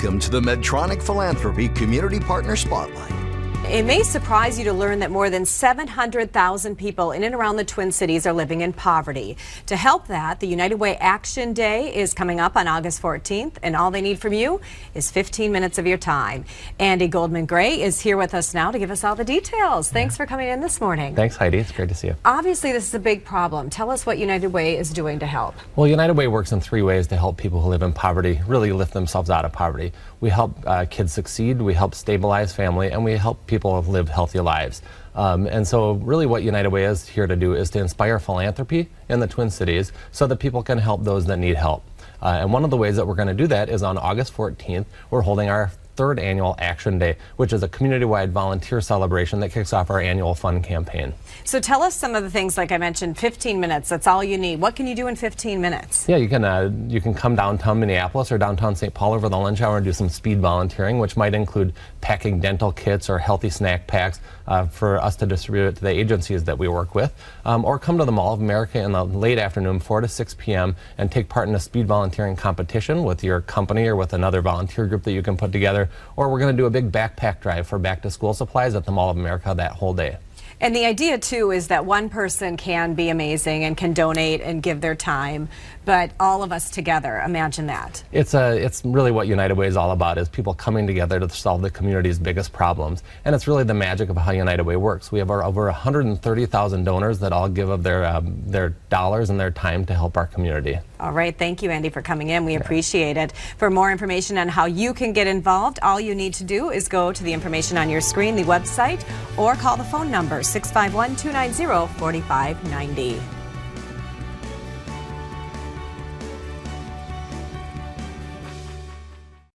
Welcome to the Medtronic Philanthropy Community Partner Spotlight. It may surprise you to learn that more than 700,000 people in and around the Twin Cities are living in poverty. To help that, the United Way Action Day is coming up on August 14th, and all they need from you is 15 minutes of your time. Andy Goldman Gray is here with us now to give us all the details. Thanks for coming in this morning. Thanks, Heidi. It's great to see you. Obviously, this is a big problem. Tell us what United Way is doing to help. Well, United Way works in 3 ways to help people who live in poverty really lift themselves out of poverty. We help kids succeed, we help stabilize family, and we help people live healthy lives. And so really what United Way is here to do is to inspire philanthropy in the Twin Cities so that people can help those that need help. And one of the ways that we're going to do that is on August 14th, we're holding our 3rd annual Action Day, which is a community-wide volunteer celebration that kicks off our annual fund campaign. So tell us some of the things, like I mentioned, 15 minutes, that's all you need. What can you do in 15 minutes? Yeah, you can come downtown Minneapolis or downtown St. Paul over the lunch hour and do some speed volunteering, which might include packing dental kits or healthy snack packs for us to distribute it to the agencies that we work with. Or come to the Mall of America in the late afternoon, 4 to 6 p.m., and take part in a speed volunteering competition with your company or with another volunteer group that you can put together. Or we're going to do a big backpack drive for back-to-school supplies at the Mall of America that whole day. And the idea, too, is that one person can be amazing and can donate and give their time, but all of us together, imagine that. It's really what United Way is all about, is people coming together to solve the community's biggest problems. And it's really the magic of how United Way works. We have over 130,000 donors that all give of their dollars and their time to help our community. All right, thank you, Andy, for coming in. We appreciate it. For more information on how you can get involved, all you need to do is go to the information on your screen, the website, or call the phone number 651-290-4590.